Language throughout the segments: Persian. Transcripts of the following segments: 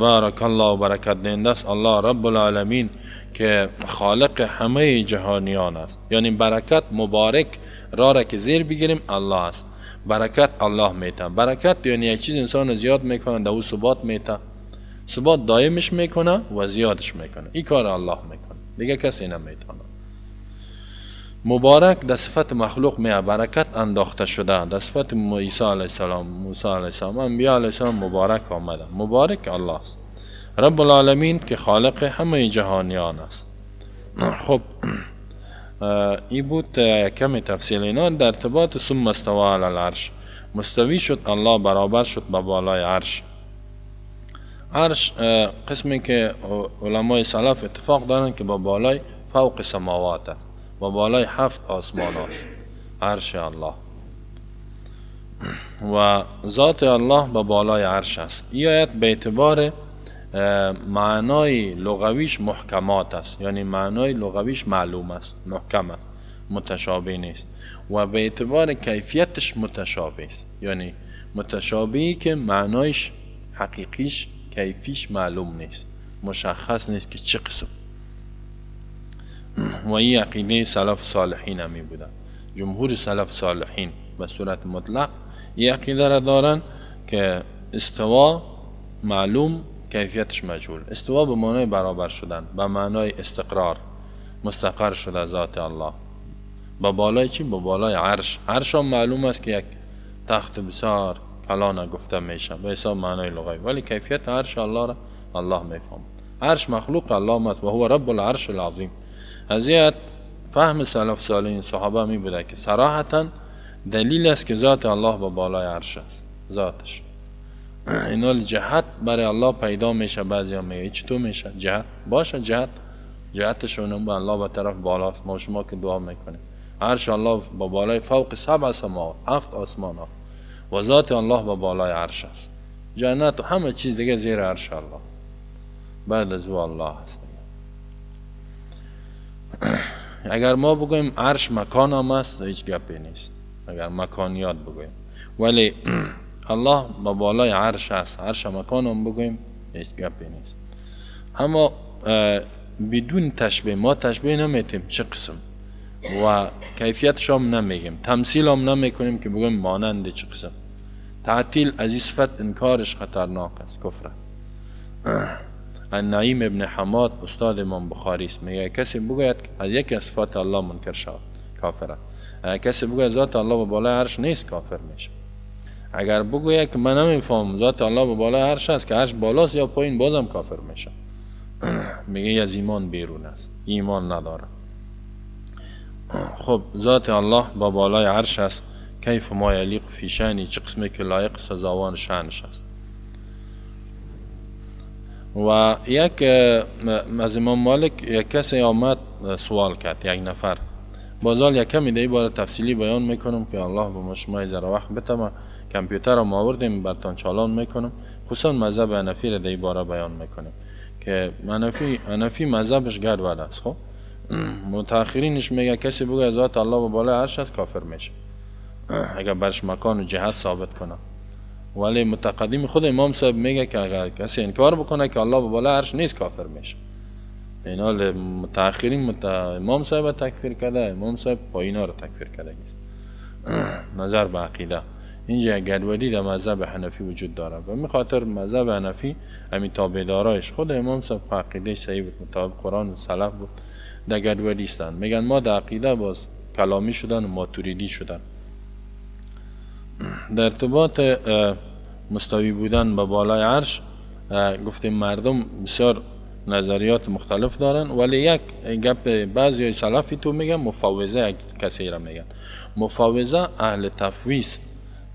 بارک الله و برکت دهنده است الله رب العالمین که خالق همه جهانیان است. یعنی برکت مبارک را که زیر بگیریم الله است. برکت الله میته. برکت یعنی یک چیز انسان زیاد میکنه در او ثبات میته، ثبات دائمش میکنه و زیادش میکنه. این کار الله میکنه، دیگه کسی نمیتونه. مبارک در صفت مخلوق میه، برکت انداخته شده در صفت عیسی علیه السلام، موسی علیه السلام، انبیاء علیه السلام مبارک آمده. مبارک الله است رب العالمین که خالق همه جهانیان است. خب این بود کمی تفصیل اینا در ارتباط ثم استوى علی العرش. مستوی شد الله، برابر شد به بالای عرش. عرش قسمی که علمای سلف اتفاق دارن که با بالای فوق سماوات است، با بالای 7 آسمان است عرش الله، و ذات الله با بالای عرش است. این آیت به اعتبار معنای لغویش محکمات است، یعنی معنای لغویش معلوم است، محکم است، متشابه نیست. و به اعتبار کیفیتش متشابه است، یعنی متشابهی که معنایش حقیقیش کیفیش معلوم نیست، مشخص نیست که چه قسم. و این عقیده سلف صالحین همی بوده. جمهور سلف صالحین به صورت مطلق این عقیده را دارن که استوا معلوم، کیفیتش مجهول. استوا به معنای برابر شدن، به معنای استقرار، مستقر شده ذات الله. با بالای چی؟ با بالای عرش. عرش هم معلوم است که یک تخت بسیار کلان گفته میشه به حساب معنای لغوی، ولی کیفیت عرش الله را الله میفهم. عرش مخلوق الله است و هو رب العرش العظیم. از این فهم سلف صالحین صحابه می بوده که صراحتا دلیل است که ذات الله با بالای عرش است. ذاتش اینا جهت برای الله پیدا میشه. بعضی ها میگه چطور میشه جهت؟ باشه جهتشون با الله به طرف بالاست. ما شما که دعا میکنیم عرش الله با بالای فوق 7 سماوات، 7 آسمان ها، و ذات الله با بالای عرش است. جنت و همه چیز دیگه زیر عرش الله، بعد از او الله هست. اگر ما بگویم عرش مکان هم است هیچ گپی نیست، اگر مکانیات بگویم، ولی الله با بالای عرش است، عرش مکان هم بگویم هیچ گپی نیست. اما بدون تشبیه، ما تشبیه نمیتیم چه قسم و کیفیتش هم نمیگیم، تمثیل هم نمیکنیم که بگویم مانند چه قسم. تعطیل از این صفت انکارش خطرناک است، کفر. النعیم ابن حماد استاد امام بخاری است، میگه کسی بگوید از یکی از صفات الله منکر شود کافر است. کسی بگوید ذات الله با بالای عرش نیست کافر میشه. اگر بگوید که من نمیفهم ذات الله با بالای عرش است که عرش بالاست یا پایین، بازم کافر میشه. میگه از ایمان بیرون است، ایمان نداره. خب ذات الله با بالای عرش است، کیف ما یلیق فی شأنی، چه قسمی که لایق سزاوار شأنش است. و یک از امام مالک یک کسی آمد سوال کرد، یک نفر. بازال یک کمی در این باره تفصیلی بیان میکنم که الله به ما شما ذره وقت بتم. کامپیوتر رو آوردیم براتون چالان میکنم، خصوصا مذهب حنفی رو در این باره بیان میکنیم که حنفی مذهبش گرد است. خب متأخرینش میگه کسی بگه ذات الله با بالای عرش است کافر میشه اگر برش مکان و جهت ثابت کنه. ولی متقدم خود امام صاحب میگه که اگر کسی انکار بکنه که الله با بالای عرش نیست کافر میشه. اینا متأخرین امام صاحب تکفیر کرده، امام صاحب پایینا رو تکفیر کرده. نظر به عقیده اینجا گډوډي در مذهب حنفی وجود داره و می خاطر مذهب حنفی همین تابعدارایش خود امام صاحب عقیده صحیح بود، مطابق قرآن و سلف بود، در گډوډي استن. میگن ما در عقیده باز کلامی شدن و ماتوریدی شدن. در ارتباط مستوی بودن با بالای عرش گفتیم مردم بسیار نظریات مختلف دارن، ولی یک گپ بعضی سلفی تو میگن مفوضه، کسی را میگن مفوضه اهل تفویض،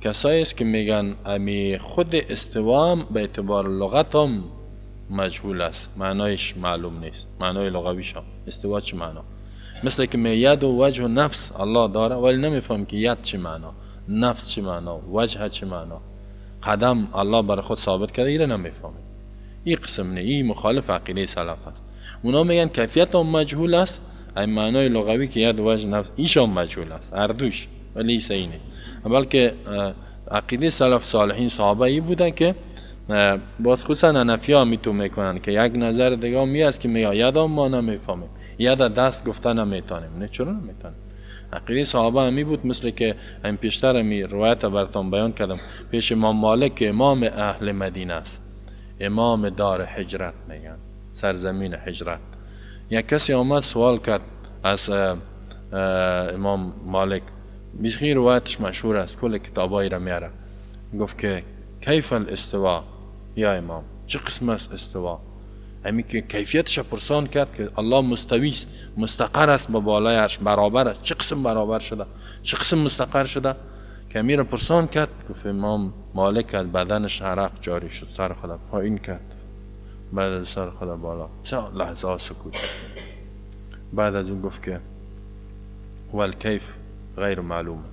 کسایی است که میگن امی خود استوا هم به اعتبار لغت هم مجهول است، معنایش معلوم نیست، معنای لغویش هم استوا چه معنا. مثل که می ید و وجه و نفس الله داره ولی نمیفهم که ید چه معنا، نفس چه معنا، وجه چه معنا، قدم الله برای خود ثابت کرده، ایره نمیفهمه. این قسم نه، این مخالف عقیده سلف است. اونا میگن کیفیت هم مجهول است، این معنای لغوی که ید وجه نفس ایش هم مجهول است، اردوش، ولی صحیح نه. بلکه عقیده سلف صالحین صحابه ای بوده که باز خصوصا حنفی‌ها میتون میکنن که یک نظر دیگه می است که میگه یدا ما نمیفهمیم، یدا دست گفته نمیتونیم. نه چرا نمیتونیم؟ عقیده صحابه همی بود، مثل که این پیشتر می روایت براتون بیان کردم پیش امام مالک که امام اهل مدینه است، امام دار هجرت میگن، سرزمین هجرت. یک کسی آمد سوال کرد از امام مالک، بیخی روایتش مشهور است، کل کتابایی را میاره، گفت که کیف الاستوا یا امام، چه قسم است استوا؟ همین که کیفیتش پرسان کرد که الله مستوی است، مستقر است به بالای عرش، برابر است. چه قسم برابر شده، چه قسم مستقر شده؟ که امیر پرسان کرد. گفت امام مالک از بدنش عرق جاری شد، سر خود پایین کرد، بعد از سر خود بالا، چه لحظه سکوت. بعد از اون گفت که والکیف غیر معلوم،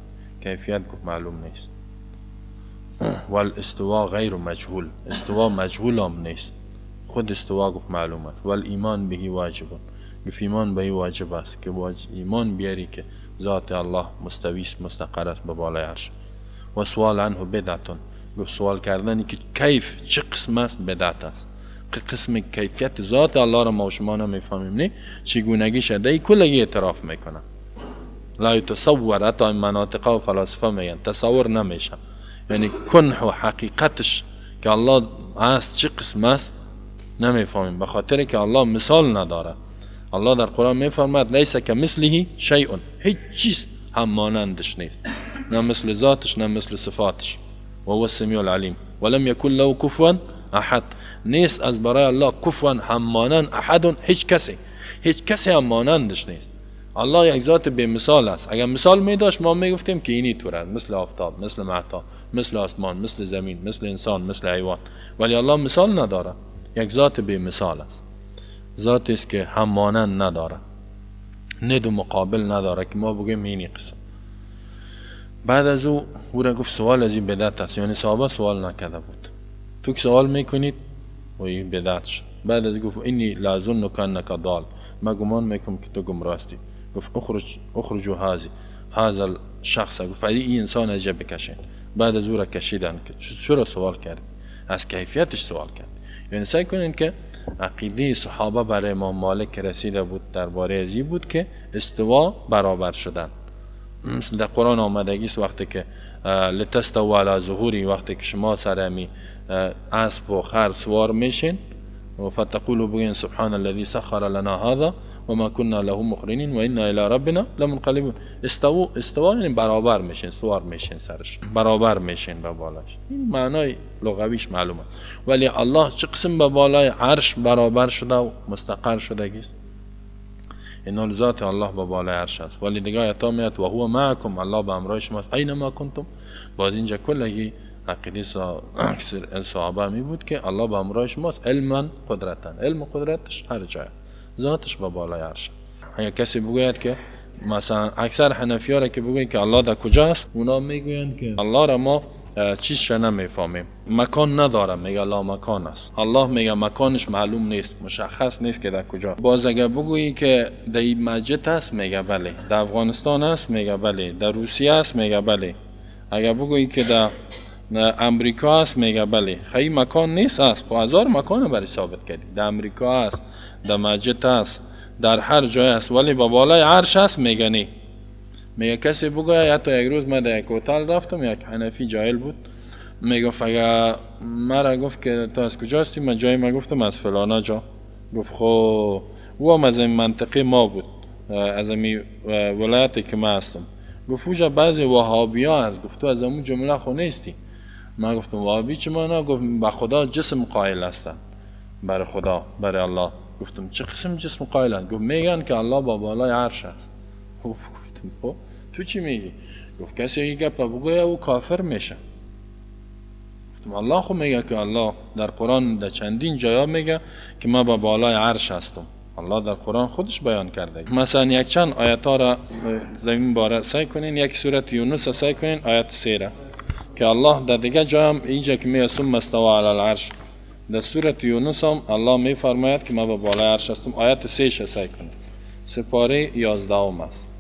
کیفیت گفت معلوم نیست. والاستوا غیر مجهول، استوا مجهول هم نیست. خود استوا گفت معلومت. والایمان بهی واجب، گفت ایمان بهی واجب است که ایمان بیاری که ذات الله مستوی است، مستقر است به بالای عرش. و سوال عنه بدعتون، گفت سوال کردنی که کیف چه قسم است بدعت است. قسم کیفیت ذات الله را ما و شما نمیفهمیم، نه چگونگی شده کلگی اعتراف میکنن. لا يتصور، حتی این مناطق و فلاسفه میگن تصور نمیشه، یعنی کنح و حقیقتش که الله هست چه قسم است نمیفهمیم، به خاطر که الله مثال نداره. الله در قرآن میفرماید لیس کمثله شیء، هیچ چیز هم مانندش نیست، نه مثل ذاتش نه مثل صفاتش. و هو السمیع العلیم. ولم یکن له کفوا احد، نیست از برای الله کفوا هم مانند احد، هیچ کسی هم مانندش نیست. الله یک ذات بی مثال است. اگر مثال می داشت ما می گفتیم که اینی طور است، مثل آفتاب، مثل مهتاب، مثل آسمان، مثل زمین، مثل انسان، مثل حیوان. ولی الله مثال نداره، یک ذات بی مثال است، ذاتی است که هم مانند نداره، ند و مقابل نداره که ما بگیم اینی قسم. بعد از او را گفت سوال از این بدعت است، یعنی صحابه سوال نکرده بود، تو که سوال میکنید و این بدعت شد. بعد از گفت اینی لا ظنک انک ضال، ما گمان میکنم که تو گمراه هستی. گفت اخرجوا هذا الشخص، گفت این انسان از جا بکشین. بعد از او را کشیدن که چرا سوال کردی؟ از کیفیتش سوال کرد. یعنی سعی کنین که عقیده صحابه برای امام مالک رسیده بود درباره ازی بود که استوا برابر شدن. مثل در قرآن آمدگی است وقتی که لتستووا علی ظهوری، وقتی که شما سر امی اسب و خر سوار میشین و فتقولوا بگین سبحان الذي سخر لنا هذا وما كنا له مقرنين وانا الى ربنا لمنقلبون. استوا یعنی برابر میشین، سوار میشین، سرش برابر میشین به بالاش. این معنای لغویش معلومه. ولی الله چه قسم به بالای عرش برابر شده و مستقر شده است؟ این ذات الله به بالای عرش است. ولی دیگه آیات میاد و هو معکم، الله به همراه شماست اینما کنتم. باز اینجا کلگی عقیده اکثر صحابه می بود که الله به همراه شماست، علما قدرتا، علم و قدرتش هر جای، ذاتش به بالای عرش. اگر کسی بگوید که مثلا اکثر حنفی ها را که بگوید که الله در کجاست، اونا میگویند که الله را ما چیزش نمیفهمیم، مکان نداره، میگه الله مکان است. الله میگه مکانش معلوم نیست، مشخص نیست که در کجا. باز اگر بگویی که در این مسجد است، میگه بله. در افغانستان است، میگه بله. در روسیه است، میگه بله. اگر بگویی که در امریکا است، میگه بله. خیلی مکان نیست است، خب هزار مکان برای ثابت کردی. در امریکا است، در مسجد است، در هر جای است، ولی با بالای عرش است، میگه نه. میگه کسی بگوید حتی یک روز من در یک هتل رفتم، یک حنفی جاهل بود، میگفت اگر مرا گفت که تو از کجا هستی، من جای ما گفتم از فلانا جا. گفت خب او هم از این منطقه ما بود، از این ولایتی که من هستم. گفت اوجا بعضی وهابی ها هست، گفت تو از همون جمله خو نیستی. من گفتم وهابی چه معنی؟ گفت به خدا جسم قائل هستن، برای خدا، برای الله. گفتم چه قسم جسم قائل هست؟ گفت میگن که الله با بالای عرش است. گفتم خب تو چی میگی؟ گفت کسی این گپ بگوید او کافر میشه. گفتم الله خو میگه که الله در قرآن در چندین جایا میگه که ما با بالای عرش هستم. الله در قرآن خودش بیان کرده. مثلا یک چند آیات ها را زمین باره سعی کنین، یک سورت یونس سعی کنین آیت 3 را که الله در دیگه جا هم اینجا که میگه ثم استوى علی العرش، در سورت یونس هم الله میفرماید که ما با بالای عرش هستم. آیت 3 سعی کنین، سپاره 11 است.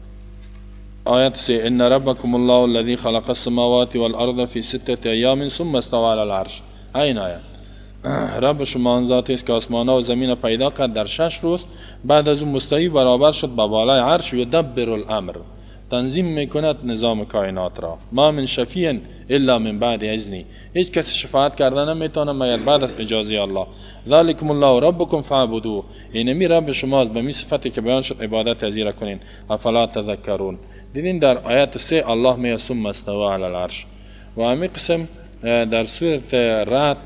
آیت 3 ان ربکم الله الذی خلق السماوات والارض فی 6 ایام ثم استوى علی العرش. این آیت رب شما آن ذاتی است که آسمان ها و زمین پیدا کرد در 6 روز، بعد از اون مستوی برابر شد با بالای عرش. یدبر الامر، تنظیم میکند نظام کائنات را. ما من شفیع الا من بعد اذنی، هیچ کسی شفاعت کردن نمیتونه مگر بعد از اجازه الله. ذالکم الله ربکم فاعبدوه، اینمی رب شماست به می صفتی که بیان شد عبادت از را کنین. افلا تذکرون. دیدین در آیت 3 الله می ثم استوى علی العرش. و همین قسم در سورت رعد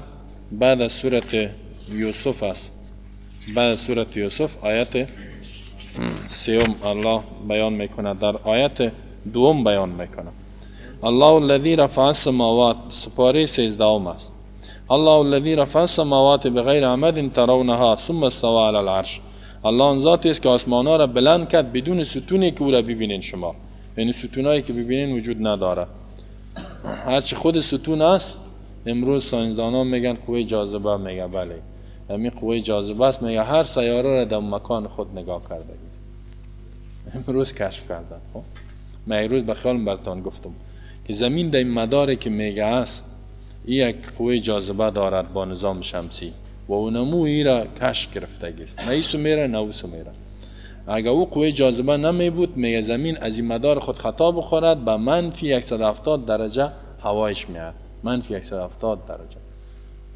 بعد از سورت یوسف است. بعد از سورت یوسف آیت 3 الله بیان میکنه، در آیت 2 بیان میکنه. الله الذي رفع السماوات، سپاره 13 است. الله الذي رفع السماوات بغیر عمد ترونها ثم استوى على العرش. الله آن ذاتی است که آسمان ها را بلند کرد بدون ستونی که او را ببینین شما. یعنی ستونایی که ببینین وجود نداره. هرچی خود ستون است، امروز ساینسدانا میگن قوه جاذبه، میگه بله همین قوه جاذبه است، میگه هر سیاره را در مکان خود نگاه کرده. امروز کشف کردن. خب من امروز به خیال براتون گفتم که زمین در این مداری که میگه است یک قوه جاذبه دارد با نظام شمسی و اونمو ای را کشف گرفته است، نه ایسو میره نه اوسو میره. اگر او قوه جاذبه نمی بود میگه زمین از این مدار خود خطا بخورد، به منفی 170 درجه هوایش میاد. منفی 170 درجه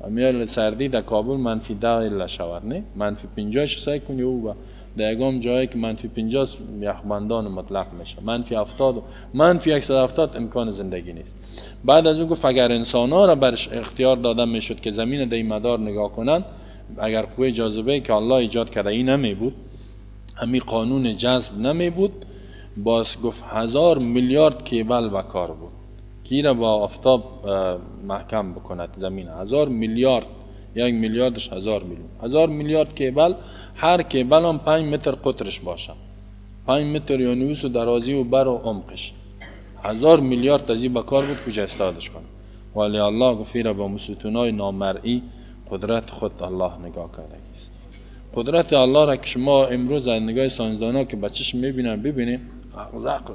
میاد. سردی در کابل منفی 10 الا شود، نه منفی 50 سعی کنی او در یکم جایی که منفی 50 یخبندان مطلق میشه. منفی 70 منفی 170 امکان زندگی نیست. بعد از اون گفت اگر انسان ها را برش اختیار داده میشد که زمین در این مدار نگاه کنن، اگر قوه جاذبه که الله ایجاد کرده این نمی بود، همین قانون جذب نمی بود، باز گفت 1000 میلیارد کیبل به کار بود که را با آفتاب محکم بکند زمین. 1000 میلیارد، 1 میلیاردش 1000 میلیون، 1000 میلیارد کیبل، هر کیبل هم 5 متر قطرش باشه، 5 متر یا نویس و درازی و بر و عمقش. 1000 میلیارد تازی به کار بود کجا استادش کنه. ولی الله گفت را با ستونای نامرئی قدرت خود الله نگاه کرده است. قدرت الله را که شما امروز از نگاه ساینسدانا که بچه‌ش میبینن ببینید، عقل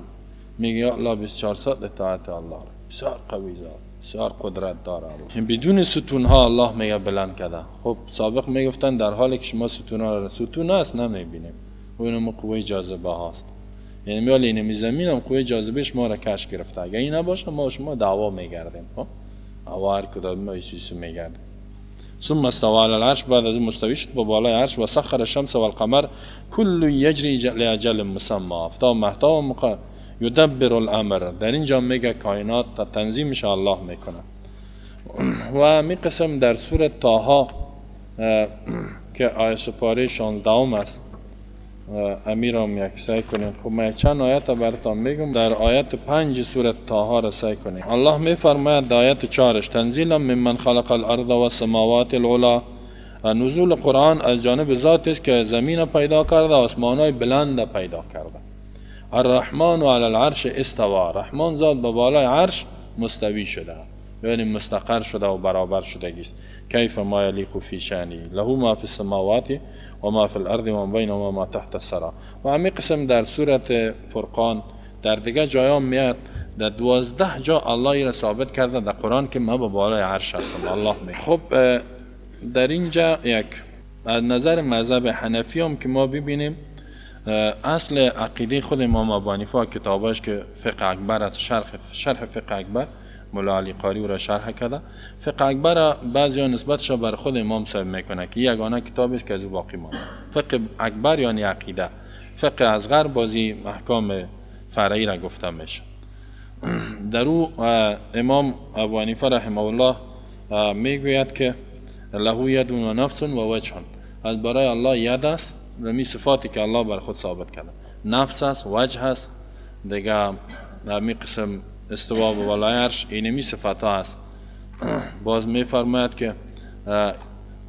میگه الله 24 ساعت اطاعت الله را، بسیار قوی ذات، بسیار قدرت داره الله. بدون ستون ها الله میگه بلند کرده. خب سابق میگفتن در حالی که شما ستون ها را ستون هست نمیبینیم، اونم قوه جاذبه هاست. یعنی میال اینمی زمین هم قوه جاذبه شما را کش گرفته. اگه این نباشه ما شما دعوا میگردیم. خب هوا هر کدام ما ایسویسو میگردیم. ثم استوى على العرش، بعد از مستوی شد با بالای عرش. و سخر الشمس والقمر كل يجري لاجل مسمى، افتاب محتاب مقا یدبر الامر. در اینجا میگه کائنات تنظیمش الله میکنه. و می قسم در سوره طه که آیه سپاره 16 است، امیرام یک سعی کنین. خب من چند آیت براتون میگم. در آیت 5 سوره طه را سعی کنین. الله میفرماید در آیت 4 تنزیلا ممن خلق الارض و السماوات العلی، نزول قرآن از جانب ذاتی است که زمین پیدا کرده، آسمان‌های بلند پیدا کرده. الرحمن علی العرش استوى، رحمان ذات به بالای عرش مستوی شده، یعنی مستقر شده و برابر شده است. کیف ما یلیق فی شأنه له ما فی السماوات و ما فی الارض و ما بینهما ما تحت الثری. و همین قسم در سوره فرقان در دیگه جایا میاد، در 12 جا الله را ثابت کرده در قرآن که ما به بالای عرش هستم. الله میگه. خب در اینجا یک از نظر مذهب حنفی هم که ما ببینیم، اصل عقیده خود امام ابو حنیفه کتابش که فقه اکبر است، شرح فقه اکبر مولا علی قاری او را شرح کرده. فقه اکبر بعضیا نسبتش بر خود امام صاحب میکنه که یگانه کتابی است که از او باقی مانده. فقه اکبر یعنی عقیده، فقه اصغر بازی احکام فرعی را گفته میشه. در او امام ابو حنیفه رحمه الله میگوید که له ید و نفس و وجه، از برای الله ید است و می صفاتی که الله بر خود ثابت کرده، نفس است، وجه است، دیگه می قسم استوا به بالای عرش، اینمی صفات ها است. باز می فرماید که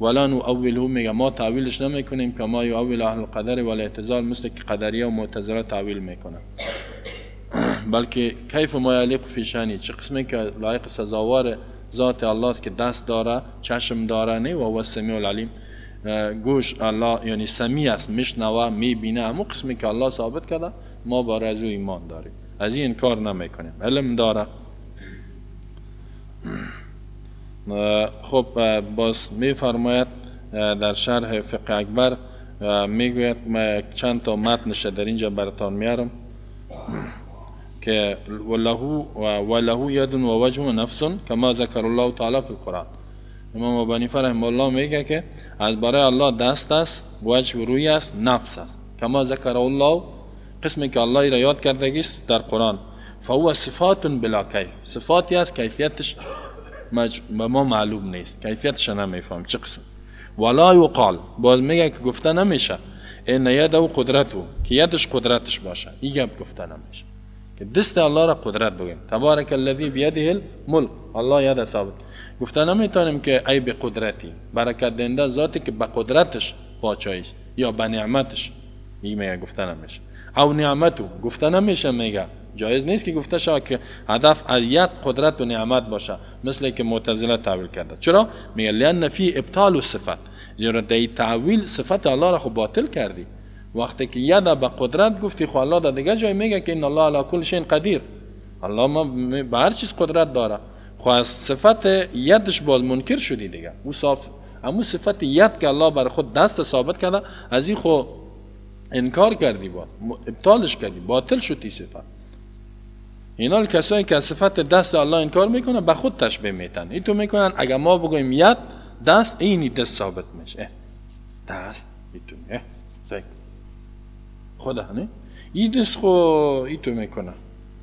ولا نؤوله، میگه ما تعویلش نمی کنیم که ما یؤول اهل القدر والاعتزال، مثل که قدریه و معتزله تعویل میکنن، بلکه کیف ما یلیق فی شأنه، چه قسمی که لایق سزاوار ذات الله است که دست داره، چشم داره، نه و هو السمیع العلیم، گوش الله یعنی سمیع است، میشنوه، میبینه. همون قسمی که الله ثابت کرده ما برای از او ایمان داریم، از این انکار نمیکنیم. علم داره. خب باز میفرماید در شرح فقه اکبر میگوید من چند تا متنش در اینجا براتون میارم که وله ید و وجه و نفس کما ذکر الله تعالی فی القرآن. امام ابو حنیفه رحمه الله میگه که از برای الله دست است، وجه و روی است، نفس است. کما ذکر الله قسمی که الله را یاد کردگی است در قرآن. فهو صفات بلا کیف، صفاتی است کیفیتش ما معلوم نیست، کیفیتش نمیفهم چه قسم. ولا یقال، باز میگه که گفته نمیشه این ید و قدرتو، که یدش قدرتش باشه، این گفته نمیشه که دست الله را قدرت بگیم. تبارک الذی بیده الملک، الله ید ثابت. گفته نمیتونیم که ای به قدرتی، برکت دهنده ذاتی که به قدرتش پادشاهی است یا به نعمتش، این میگه گفته نمیشه. او نعمتو گفته نمیشه، میگه جایز نیست که گفته شود که هدف ید قدرت و نعمت باشه، مثل که معتزله تعبیر کرده. چرا؟ میگه لان فی ابطال صفت، زیرا در تعویل صفت الله را خو باطل کردی. وقتی که ید به قدرت گفتی، خو الله در دیگه جای میگه که ان الله علی کل شیء قدیر، الله ما به هر چیز قدرت داره. خو از صفت یدش باز منکر شدی دیگه. او صاف همون صفت ید که الله بر خود دست ثابت کرده، از این خو انکار کردی، باز ابطالش کردی، باطل شدی صفت. اینا کسایی که صفت دست الله انکار میکنن به خود تشبیه میتن. این تو میکنن اگر ما بگویم ید دست، اینی دست ثابت میشه، دست میتونه خدا نه، این دست خو این تو میکنه،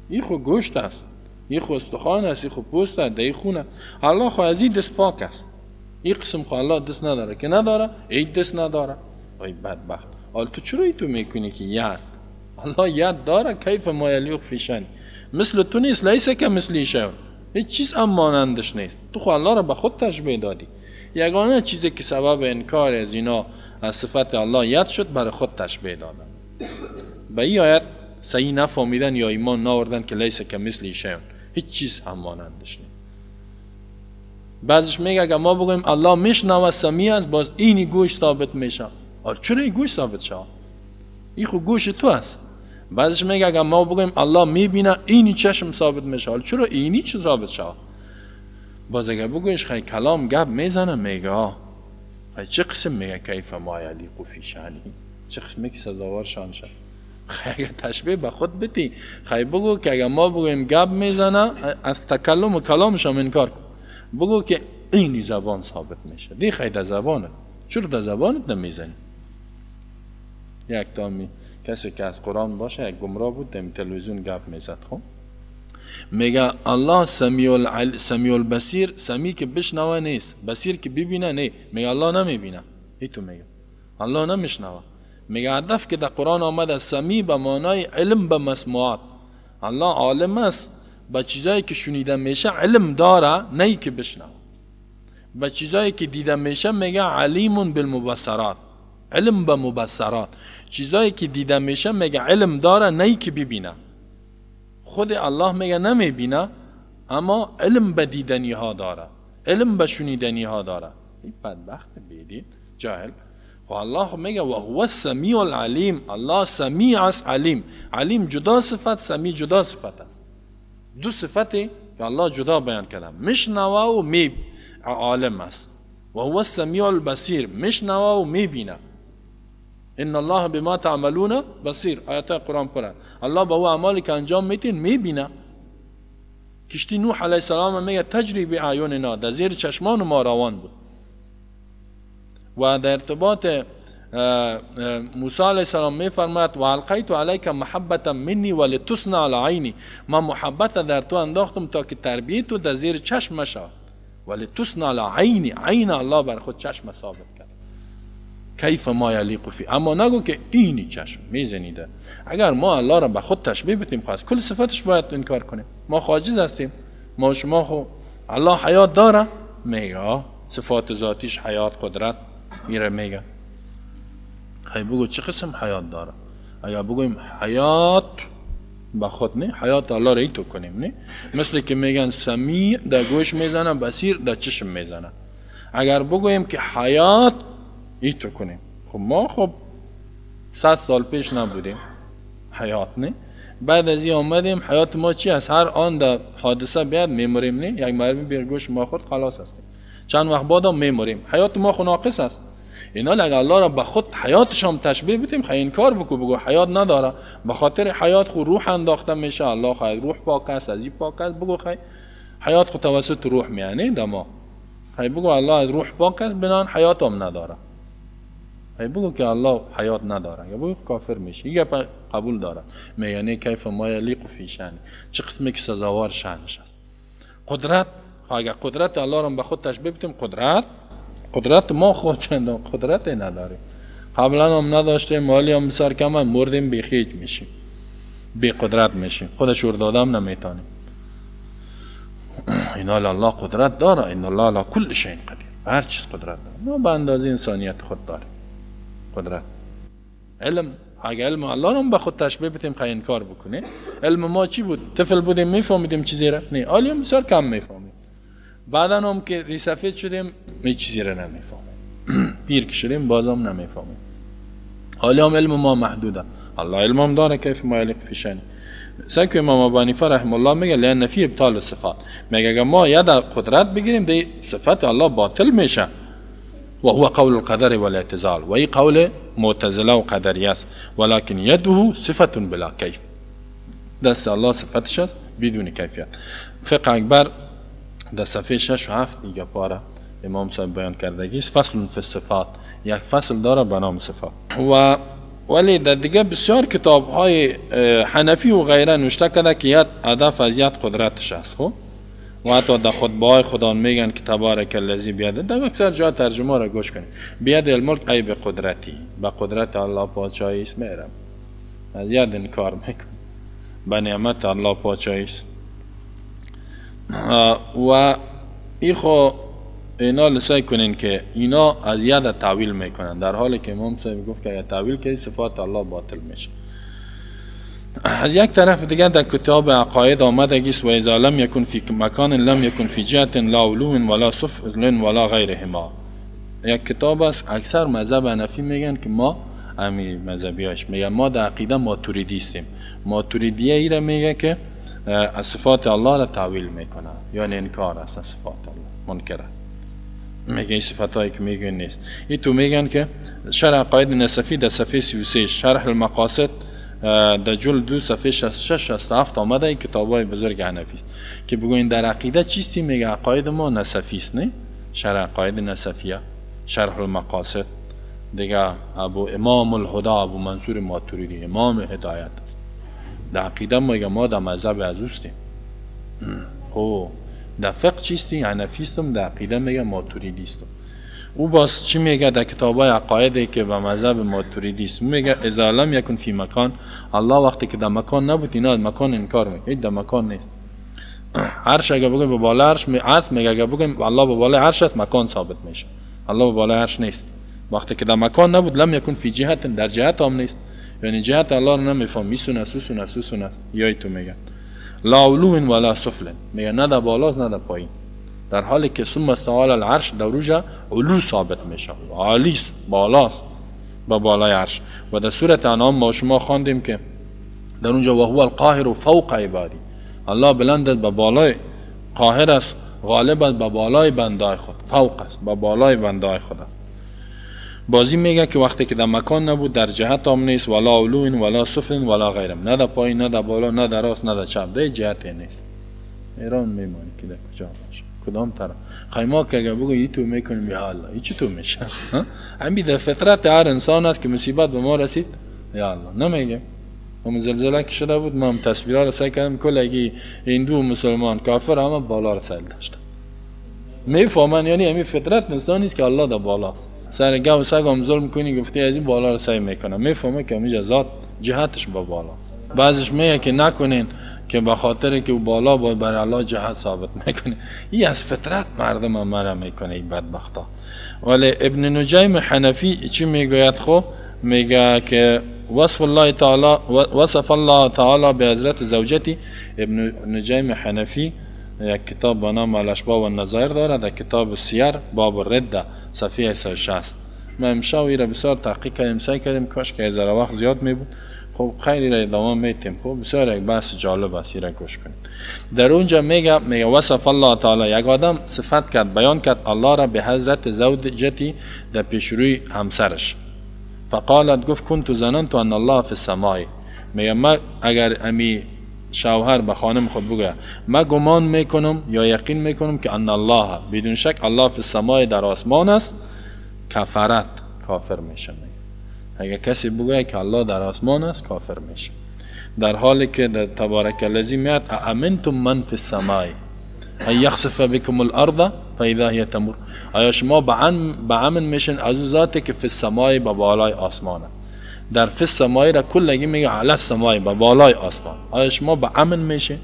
این خو گوشت است، این خو استخوان است، این خو پوست است، این خونه. الله خو از این دست پاک است، این قسم خو الله دست نداره که نداره، این دست نداره. ای بدبخت، حال تو چرا این تو میکنی که ید الله ید داره؟ کیف ما یلیق فی شأنه، مثل تو نیست، لیس کمثله شیء، هیچ چیز هم مانندش نیست. تو خو الله را به خود تشبیه دادی. یگانه چیزی که سبب انکار از اینا از صفت الله ید شد، برای خود تشبیه دادن. به این آیت صحیح نفهمیدن یا ایمان ناوردن که لیس کمثله شیء، هیچ چیز هم مانندش نیست. بعضش میگه اگر ما بگویم الله میشنوه سمیع است، باز اینی گوش ثابت میشه. چرا این گوش ثابت شه؟ این خو گوش تو است. بعضش میگه اگر ما بگویم الله میبینه، اینی چشم ثابت میشه. چرا اینی چه ثابت شه؟ باز اگر بگویش خیلی کلام گپ میزنه، میگه خیلی چه قسم میگه کیف ما یلیق فی شأنه، چه قسمی که سزاوار شان شه. خیلی اگر تشبیه به خود بدی، خیلی بگو که اگر ما بگویم گپ میزنه، از تکلم و کلامش هم انکار کن، بگو که اینی زبان ثابت میشه. دی خیلی در زبانه، چرا در زبانت نمیزنی؟ یک تامی کسی که از قرآن باشه، یک گمراه بود، در تلویزیون گپ میزد. خب میگه الله سمیع البصیر، سمیع که بشنوه نیست، بصیر که ببینه نه. میگه الله نمیبینه، تو میگه الله نمیشنوه. میگه هدف که در قرآن آمده سمیع به معنای علم به مسموعات، الله عالم است به چیزایی که شنیده میشه، علم داره، نه که بشنوه. به چیزایی که دیده میشه میگه علیم بالمبصرات، علم به مبصرات. چیزایی که دیده میشه میگه علم داره، نه که ببینه. خود الله میگه نمیبینه، اما علم به دیدنی ها داره، علم به شنیدنی ها داره. این بدبخت بیدین جاهل. و الله میگه و هو السمیع العلیم، الله سمیع است، علیم. علیم جدا صفت، سمیع جدا صفت است. دو صفتی که الله جدا بیان کرده. میشنوه و عالم است. و هو السمیع البصیر، میشنوه و میبینه. ان الله بما تعملون بصیر. آیات قرآن پره الله به او اعمالی که انجام میدین میبینه. کشتی نوح علیه السلام میگه تجری باعیننا، در زیر چشمان ما روان بود. و در ارتباط موسی علیه السلام میفرماید و القیت علیک محبتا منی ولتصنع علی عینی، من محبت در تو انداختم تا که تربیت تو در زیر چشم شود. ولتصنع علی عینی، عین الله بر خود چشم ثابت کرد. کیف ما یلیق فی، اما نگو که اینی چشم میزنیده. اگر ما الله را به خود تشبیه بدیم، خواست کل صفاتش باید انکار کنیم. ما عاجز هستیم. ما شما خو الله حیات داره، میگه صفات ذاتیش حیات، قدرت، میره میگه. خیلی بگو چه قسم حیات داره؟ اگر بگویم حیات به خود نه، حیات الله را ایتو کنیم نه. مثل که میگن سمیع در گوش میزنه، بصیر در چشم میزنه. اگر بگویم که حیات ایتو کنیم، خب ما 100 سال پیش نبودیم حیات نه. بعد از این آمدیم، حیات ما چی است؟ هر آن در حادثه بیاد میموریم نه. یک مرمی بیر گوش ما خورد خلاص هستیم. چند وقت بعد هم میمریم. حیات ما خو ناقص است. اینا اگر الله را به خود حیاتش هم تشبیه بدیم، خیلی انکار بگو حیات نداره، به خاطر حیات خو روح انداخته میشه. الله خیر روح پاک است، از این پاک است، بگو خیر حیات خو توسط روح میانه دما. خیر بگو الله از روح پاک است، بنان حیات هم نداره. خیر بگو که الله حیات نداره، یا بگو کافر میشه. این قبول داره. میانه کیف ما یلیق فی شأن، چه قسمی که سزاوار شأنش است. قدرت، اگر قدرت الله را به خود تشبیه بدیم، قدرت ما خود چندان قدرت نداریم. قبلا هم نداشتیم، حالی هم بسیار کم هم مردیم بیخیج میشیم، بی قدرت میشیم، خودش اردادم نمیتونیم. اینا الله قدرت داره. این الله علی کل شیء قدیر، هر چیز قدرت داره. ما به اندازه انسانیت خود داریم قدرت. علم، اگه علم الله رو به خود تشبیه بدیم خیلی انکار بکنه. علم ما چی بود؟ طفل بودیم میفهمیدیم چیزی را؟ نه، حالی هم بسیار کم میفهمیم. بعدا هم که ریسفید شدیم می چیزی را نمیفهمیم. پیر که شدیم بازم نمیفهمیم. حالی هم علم ما محدوده. الله علم هم داره کیف ما یلیق فی شأن. سنگ امام ابو حنیفه رحمه الله میگه لأن فی ابطال صفات، میگه اگر ما ید قدرت بگیریم دی صفات الله باطل میشه. و هو قول القدر والاعتزال، و ای قول معتزله و قدریه است. ولكن یده صفت بلا کیف، دست الله صفتش است بدون کیفیت. فقه اکبر در صفحه 6 و 7 دیگه پاره امام صاحب بیان کردگی است. فصل فی الصفات، یک فصل داره به نام صفات. و ولی در دیگه بسیار کتاب های حنفی و غیره نوشته کرده که ید هدف از ید قدرتش است. خب و حتی در خطبه های خدا میگن که تبارک الذی بیده، در اکثر جا ترجمه را گوش کنید. بید الملک ای به قدرتی، به قدرت الله پادشاهی است. میرم از ید انکار میکن، به نعمت الله پادشاهی است. و ایخو اینا لسای کنین که اینا از ید تعویل میکنن، در حالی که امام صاحب گفت که اگر تعویل که صفات الله باطل میشه. از یک طرف دیگه در کتاب عقاید آمده است و اذا لم یکن فی مکان لم یکن فی جهت لا علو ولا سفل ولا غیرهما. یک کتاب است. اکثر مذهب حنفی میگن که ما امی مذهبیاش میگن ما در عقیده ماتوریدی هستیم. ماتوریدیه ای را میگه که از صفات الله را تعویل میکنه، یعنی انکار است از صفات الله، منکر است. میگه این صفاتایی که میگن نیست. این تو میگن که شرح عقاید نصفی در صفحه 33 شرح المقاصد در جلد 2 صفحه 66 آمده. این کتابای بزرگ حنفی است که بگوین در عقیده چیستی. میگه عقاید ما نصفی است. نه شرح عقاید نصفیه، شرح المقاصد دیگه ابو امام الهدا ابو منصور ماتوریدی امام هدایت. در عقیده ما در مذهب از اوستیم. خب در فقه چیستی؟ حنفی استم. در عقیده میگه ماتوریدی استم. او باز چی میگه در کتابای عقایدی که به مذهب ماتوریدی است؟ میگه اذا لم یکن فی مکان، الله وقتی که در مکان نبود اینا از مکان انکار میکنه. این در مکان نیست. عرش اگه بگیم به بالا عرش عرض میگه، اگه بگیم الله به بالا عرش است مکان ثابت میشه. الله به بالا عرش نیست. وقتی که در مکان نبود لم یکن فی جهت، در جهت هم نیست. یعنی جهت الله رو نمیفهم. میسونه سوسونه یای تو میگه لا علو ولا سفل، میگه نه در بالاست نه در پایین. در حالی که ثم استوى علی العرش در روجا علو ثابت میشه، عالیست، بالاست، با بالای عرش. و در سوره انعام ما شما خواندیم که در اونجا و هو القاهر فوق عبادی، الله بلند به بالای، قاهر است، غالب است به بالای بندای خود، فوق است به بالای بندای خود. بازی میگه که وقتی که در مکان نبود در جهت هم نیست، ولا علو ولا سفل ولا غیرم، نه در پایین نه در بالا نه در راست نه در چپ، در جهت نیست. ایران میمانی که در کجا باشه، کدام طرف. خیما که اگه بگو ای تو میکنیم یا الله، ای چی تو میشه؟ همین در فطرت هر انسان است که مصیبت به ما رسید یا الله نمیگه. و زلزله که شده بود ما هم تصویرها رو سعی کردم کلگی هندو مسلمان کافر همه بالا رو سیل داشتن. میفهمن یعنی همین فطرت انسانی است که الله در بالاست. سر گاو سگم ظلم کنی گفتی از این بالا رو سعی میکنه، میفهمه که همین ذات جهتش با بالاست. بعضش میگه که نکنین که به خاطر که او بالا باید برای الله جهت ثابت میکنه. این از فطرت مردم عمل میکنه این بدبختا. ولی ابن نجیم حنفی چی میگوید؟ خو میگه که وصف الله تعالی به حضرت زوجتی. ابن نجیم حنفی یک کتاب با نام الاشباح و النظائر داره، در کتاب سیر باب الرده صفحه 160. ما امشب را بسیار تحقیق کردیم، سعی کردیم کاش که ذره وقت زیاد می بود. خب خب خیلی را ادامه میتیم. خب بسیار یک بحث جالب است، را گوش کنید. در اونجا میگه وصف الله تعالی، یک آدم صفت کرد، بیان کرد الله را به حضرت زوجتی در پیشروی همسرش. فقالت، گفت کنت ظننت ان الله فی السماء. میگه ما اگر امی شوهر به خانم خود بگه ما گمان میکنم یا یقین میکنم که ان الله، بدون شک الله فی السماء در آسمان است، کفرت کافر میشه. اگر کسی بگه که الله در آسمان است کافر میشه، در حالی که در تبارک الذی میاد امنتم من فی السماء ان یخسف بكم الارض فاذا هی تمور. آیا شما به امن میشن از ذاتی که فی السماء به بالای آسمانه. در فی السماء را کلگی میگه علی السماء به بالای آسمان. آیا شما به امن میشه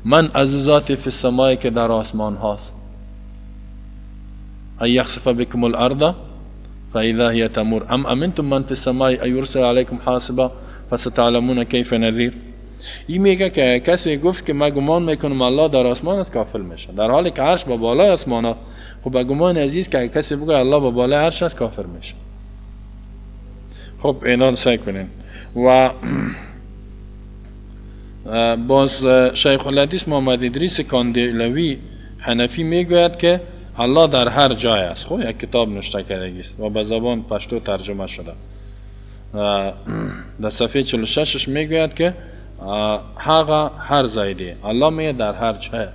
من از ذات فی السماء که در آسمان هاست؟ ان یخسف بكم الارض فاذا هي تمور ام امنتم من فی السماء ان یرسل علیکم حاصبا فستعلمون کیف نذیر. این میگه که کسی گفت که من گمان میکنم الله در آسمان است کافر میشه، در حالی که عرش با بالای آسمان است. خب با گمان عزیز که کسی بگه الله با بالای عرش است کافر میشه. خب اینا سعی کنین. و باز شیخ الحدیث محمد ادریس کاندیلوی حنفی میگوید که الله در هر جای است. خب یک کتاب نوشته کرده است و به زبان پشتو ترجمه شده. در صفحه 46 میگوید که حقا هر زایده الله میگه در هر جای.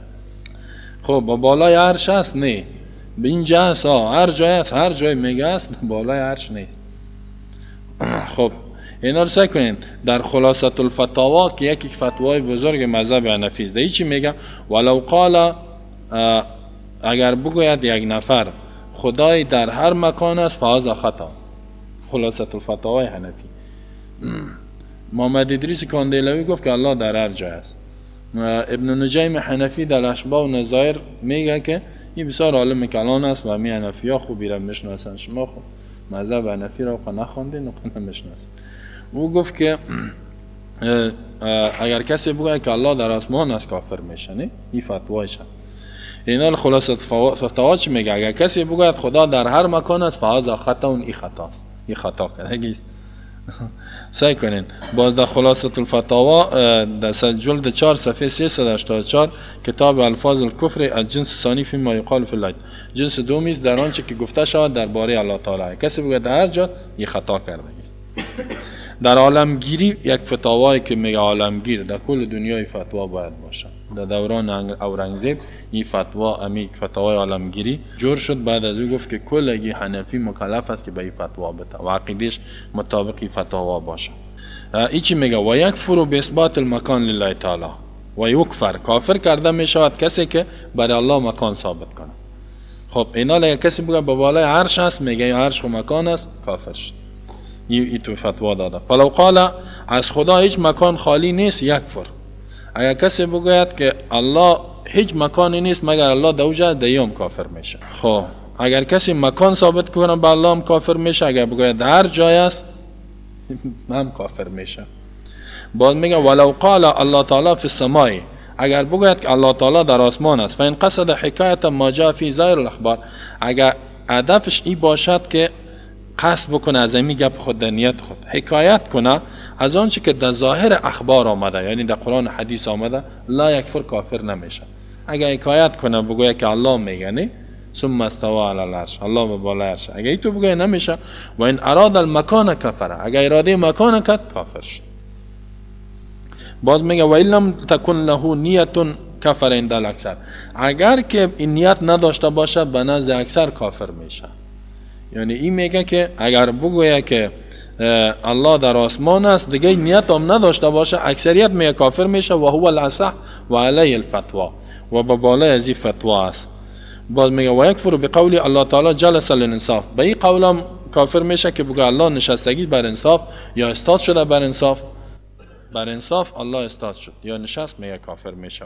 خب با بالای عرش است؟ نه، به اینجا است. هر جای است، هر جای میگه است، بالای عرش نیست. خب اینا رو سعی کنین. در خلاصه الفتاوا که یکی فتوای بزرگ مذهب حنفی است، چی میگه؟ ولو قال، اگر بگوید یک نفر خدای در هر مکان است فهذا خطا. خلاصه الفتاوای حنفی. محمد ادریس کاندیلوی گفت که الله در هر جای است. ابن نجیم حنفی در اشباح و نظایر میگه که این بسیار عالم کلان است و می حنفی ها خوبی را میشناسن. شما خب مذهب حنفی را نخواندین و نمیشناسید. او گفت که اگر کسی بگه که الله در آسمان است کافر میشه. نه، این فتوایشه. اینا خلاصه فتوا چی میگه؟ اگر کسی بگه خدا در هر مکان است فهذا خطا، این خطاست، این خطا کرده. سعی کنین. باز در خلاصه الفتاوا در جلد 4 صفحه 384 کتاب الفاظ الکفر از جنس ثانی فی ما یقال فی الله، جنس دومی است در آنچه که گفته شود درباره الله تعالی. کسی بگه در هر جا، این خطا کرده است. در عالمگیری یک فتاوایی که میگه عالمگیر در کل دنیای فتوا باید باشه. در دوران اورنگزیب این فتوا، امی فتاوای عالمگیری جور شد. بعد از او گفت که کلگی حنفی مکلف است که به این فتوا بده و عقیدش مطابق فتاوا باشه. این چی میگه؟ و یکفر باثبات المکان لله تعالی و یکفر، کافر کرده میشود کسی که برای الله مکان ثابت کنه. خب اینا لگه کسی بگه به بالای عرش است، میگه عرش خو مکان است، کافر شد. این تو فتوا داده. فلو قال از خدا هیچ مکان خالی نیست، یکفر. اگر کسی بگوید که الله هیچ مکانی نیست مگر الله در اوجه، دیوم کافر میشه. خب اگر کسی مکان ثابت کنه به الله هم کافر میشه. اگر بگوید هر جای است هم کافر میشه. بعد میگه ولو قال الله تعالی فی السماء، اگر بگوید که الله تعالی در آسمان است، فان قصد حکایت ما جاء فی ظاهر الاخبار، اگر هدفش این باشد که قصد بکنه از این گپ خود در نیت خود حکایت کنه از آنچه که در ظاهر اخبار آمده، یعنی در قرآن حدیث آمده، لا یکفر، کافر نمیشه. اگر حکایت کنه بگویه که الله میگه نه ثم استوى علی العرش، الله به بالای عرش، اگر تو بگویه نمیشه. و این اراد المکان کفر، اگر اراده مکان کرد کافر شد. بعد میگه و ان لم تکن له نیت کفر عند الاکثر، اگر که این نیت نداشته باشه به نزد اکثر کافر میشه. یعنی این میگه که اگر بگویه که الله در آسمان است دیگه نیت هم نداشته باشه، اکثریت میگه کافر میشه. و هو الاصح و علی الفتوا، و به بالای از این فتوا است. باز میگه و یکفر بقول الله تعالی جلس للانصاف، به این قولم کافر میشه که بگه الله نشستگی بر انصاف یا استاد شده بر انصاف. بر انصاف الله استاد شد یا نشست، میگه کافر میشه.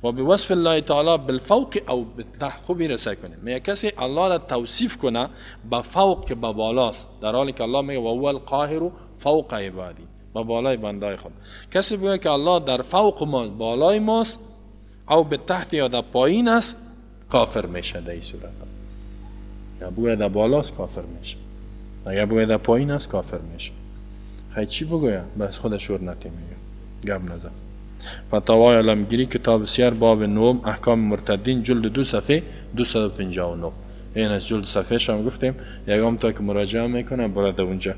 و به وصف الله تعالی بالفوق او بالتحت، خوبی رسای کنه. میگه کسی الله را توصیف کنه با فوق که با بالاست، در حالی که الله میگه و هو القاهر فوق عبادی، با بالای بندای خود. کسی بگه که الله در فوق ما، بالای ماست، او بالتحت یا در پایین است، کافر میشه. در این صورت یا بگه در بالاست کافر میشه، یا بگه در پایین است کافر میشه. خیلی چی بگویم؟ بس خودش ورنتی میگه گم نزن. فتاوای علمگیری کتاب سیر باب 9 احکام مرتدین جلد 2 صفحه 259. این از جلد صفحه شما گفتیم یکم تا که مراجعه میکنه برده اونجا.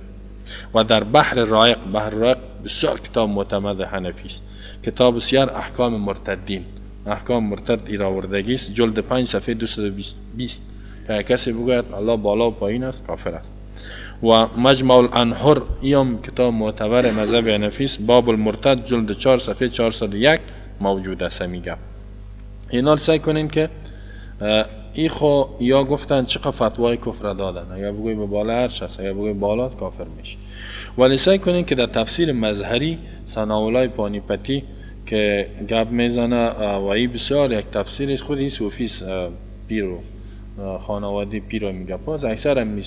و در بحر رائق، بحر رائق بسیار کتاب معتمد حنفی است. کتاب سیر احکام مرتدین، احکام مرتد ایراوردگی است، جلد 5 صفحه 220. که کسی بگوید الله بالا و پایین است کافر است. و مجمع الانهر ایم کتاب معتبر مذهب حنفی است، باب المرتد جلد 4 صفحه 401 موجود است. میگم اینا سعی کنین که ای خو یا گفتن چقدر فتوای کفر دادن، اگر بگوی به بالا هرچ هست، اگر بگوی بالا کافر میشه. ولی سعی کنین که در تفسیر مظهری ثناءالله پانیپتی که گپ میزنه و ای بسیار یک تفسیر است، خود این صوفی پیرو خانواده پیر رو میگه پاس اکثر هم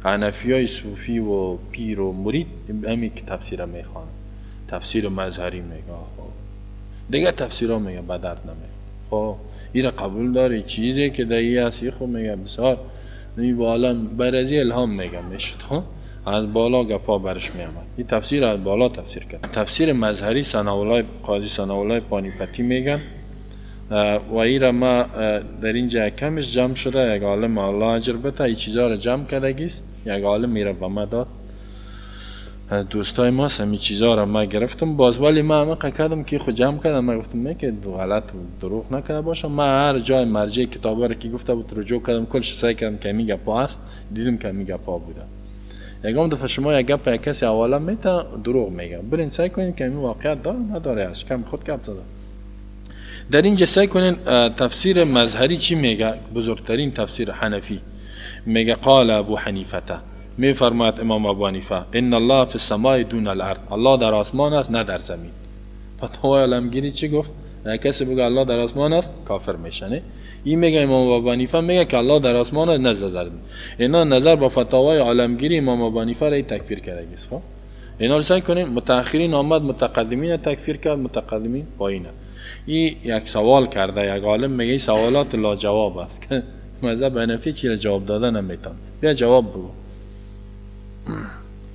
حنفی های صوفی و پیر و مرید همین که تفسیر میخوان، تفسیر مظهری میگه دیگه تفسیر ها میگه به درد نمیگه. خب این قبول داره چیزی که دایی هستی خب میگه بسیار این بالا برازی الهام میگه میشد از بالا گپا برش میامد. این تفسیر از بالا تفسیر کرد. تفسیر مظهری ثناءالله قاضی ثناءالله پانیپتی میگن و ایره ما در اینجا کمش جمع شده، یک عالم الله اجر بده این چیزها رو جمع کردگیست، یک عالم میره به ما داد دوستای ما همین چیزها رو ما گرفتم باز، ولی ما همه کردم که خود جمع کردم، ما گفتم نه که غلط دروغ نکرده باشم، ما هر جای مرجع کتابا رو که گفته بود رجوع کردم کلش سعی کردم که میگه پا است، دیدم که میگه پا بوده. یکم دفعه شما یک گپ کسی اولا میته دروغ میگه، برین سعی کنین که این واقعیت داره نداره، از کم خود گپ زده. در اینجا سعی کنین تفسیر مظهری چی میگه، بزرگترین تفسیر حنفی میگه قال ابو حنیفه، می فرماید امام ابو حنیفه ان الله فی السماء دون الارض، الله در آسمان است نه در زمین. فتاوای علمگیری چی گفت؟ کسی بگه الله در آسمان است کافر میشنه. این میگه امام ابو حنیفه میگه که الله در آسمان است نه در زمین. اینا نظر با فتاوای علمگیری امام ابو حنیفه را تکفیر کرده است. خب اینا رو سعی کنین، متأخرین آمد متقدمین تکفیر کرد، متقدمین پایینه. این یک سوال کرده یک عالم میگه سوالات لا جواب است که مذهب حنفی چی را جواب دادن نمیتونه، بیا جواب بگو.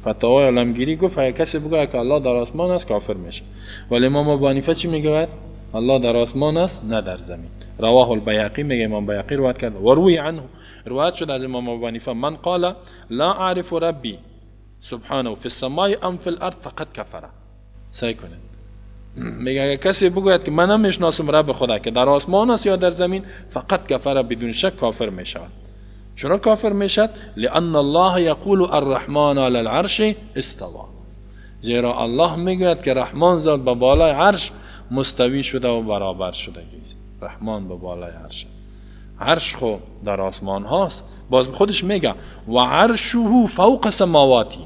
فتاوای علمگیری گفت اگه کسی بگه که الله در آسمان است کافر میشه، ولی امام ابو حنیفه چی میگه؟ الله در آسمان است نه در زمین. رواه البیهقی، میگه امام بیهقی روایت کرد و روی عنه روایت شد از امام ابو حنیفه من قال لا اعرف ربی سبحانه فی السماء ام فی الارض فقد کفر. سعی کنید میگه اگه کسی بگوید که من نمیشناسم رب خدا که در آسمان است یا در زمین، فقط کفر بدون شک کافر میشود. چرا کافر میشد؟ لان الله یقول الرحمن علی العرش استوى، زیرا الله میگوید که رحمان ذات به بالای عرش مستوی شده و برابر شده. رحمان به بالای عرش، عرش خو در آسمان هاست، باز خودش میگه و عرشه فوق سماواتی.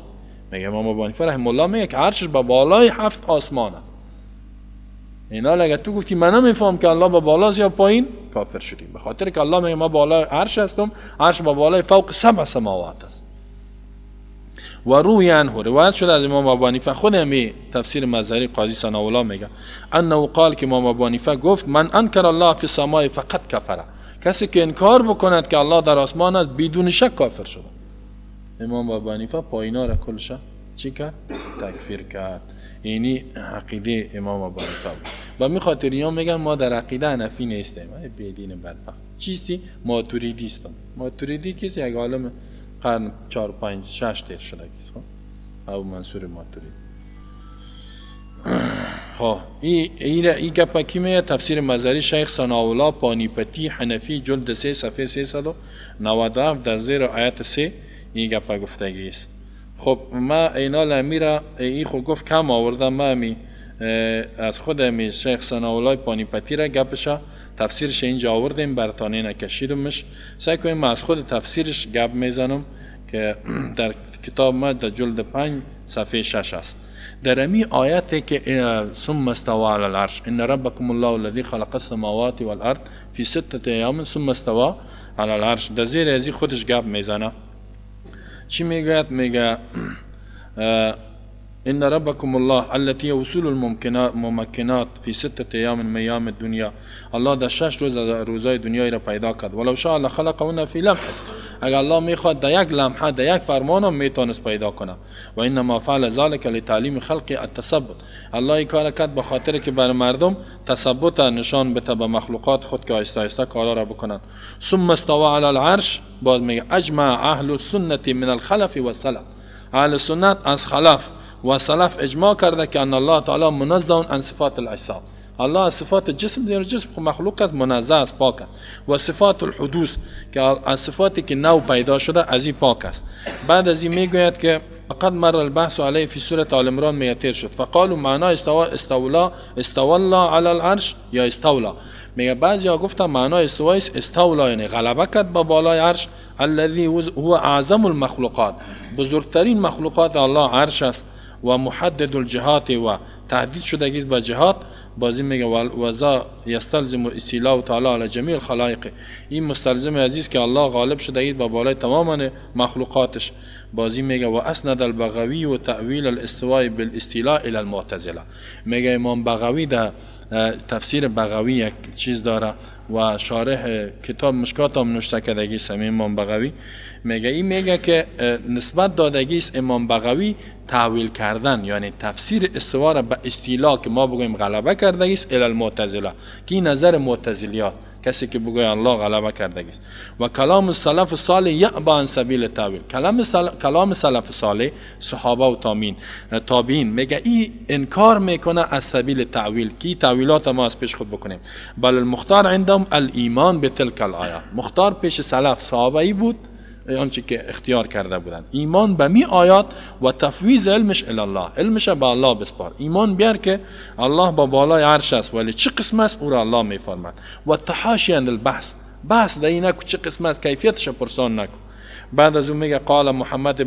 میگه امام ابو حنیفه رحمه الله میگه که عرشش به بالای 7 آسمان است. اینا اگه تو گفتی من نمیفهم که الله به بالاست یا پایین، کافر شدی، به خاطر که الله میگه ما بالای عرش هستم، عرش به بالای فوق 7 سماوات است. و روی عنه روایت شده از امام ابو حنیفه، خود همین تفسیر مظهری قاضی ثناءالله میگه انه قال که امام ابو حنیفه گفت من انکر الله فی السماء فقط کفر، کسی که انکار بکند که الله در آسمان است بدون شک کافر شده. امام ابو حنیفه پایینا را کلش چی کرد؟ تکفیر کرد. اینی عقیده امام ابو حنیفه بود. و می خاطریان میگن ما در عقیده حنفی نیستیم، بی دین بدبخت. چیستی؟ ماتوریدی هستم. ماتوریدی کسی یک عالم قرن 4 5 6 تیر شده کیست. ابو منصور ماتوریدی. ها این گپ کی میگه؟ تفسیر مظهری شیخ ثناءالله پانیپتی حنفی جلد 3 صفحه 397 در زیر آیت 3 این گپ گفتگی است. خب ما اینا لمیرا ای خو گفت کم آوردم، ما می از خود شیخ ثناءالله پانیپتی را گپش تفسیرش اینجا آوردیم، برتانه نکشیدمش. سعی کنیم ما از خود تفسیرش گپ میزنم که در کتاب ما در جلد 5 صفحه 6 است. در امی آیت که ثم استوى على العرش ان ربكم الله الذي خلق السماوات والارض في 6 ايام ثم استوى على العرش، در زیر ازی خودش گپ میزنه. چی میگه؟ میگه إن ربكم الله التي وصول الممكنات في 6 أيام من أيام الدنيا. الله در 6 روز روزای دنیا را پیدا کرد. ولو شاء الله خلقهن في لمحه. اگر الله میخواد در یک لمحه در یک فرمان هم میتونست پیدا کنه. و انما فعل ذلك لتعلیم خلق التثبت. الله این کار کرد به خاطر که بر مردم تثبت نشان بده به مخلوقات خود که آهسته آهسته کارا را بکنن. ثم استوى على العرش. باز میگه اجمع اهل السنه من الخلف والسلف. اهل سنت از خلف و سلف اجماع کرده که ان الله تعالی منزه عن صفات الاجسام. الله از صفات جسم دیگر جسم مخلوق است منزه است پاک است. و صفات الحدوث که از صفاتی که نو پیدا شده از این پاک است. بعد از این میگوید که فقد مر البحث علیه فی سوره آل عمران میتیر شد. فقالوا معنا استوى الله علی العرش یا استولا. میگه بعضیا گفتن معنای استوا استولا یعنی غلبه کرد به بالای عرش. الذي هو اعظم المخلوقات. بزرگترین مخلوقات الله عرش است. و محدد الجهات و تحدید شدگی به جهات. بازی میگه وذا یستلزم استیلاء تعالی علی جمیع الخلائق. این مستلزم عزیز که الله غالب شدگی به بالای تمام مخلوقاتش. بازی میگه و اسند البغوی و تأویل الاستواء بالاستیلاء الى المعتزله. میگه امام بغوی در تفسیر بغوی یک چیز داره و شارح کتاب مشکات هم نوشته کردگی است امام بغوی. میگه که نسبت دادگی است امام بغوی تعویل کردن یعنی تفسیر استوا را به استیلا که ما بگویم غلبه کردگی است الی المعتزله که این نظر معتزلیات کسی که بگوید الله غلبه کردگی است. و کلام السلف الصالح یعبى عن سبیل التاویل. کلام سلف صالح صحابه و تابعین میگه این انکار میکنه از سبیل تعویل که تعویلات ما از پیش خود بکنیم. بل المختار عندهم الایمان بتلك الآیه. مختار پیش سلف صحابه ای بود آنچه که اختیار کرده بودند ایمان به می آیات و تفویض علمش الی الله. علمش به الله بسپار. ایمان بیار که الله با بالای عرش است ولی چه قسم است او را الله می فرماید. و تحاشی عند البحث. بحث در این نکو چه قسم است کیفیتش پرسان نکو. بعد از اون میگه قال محمد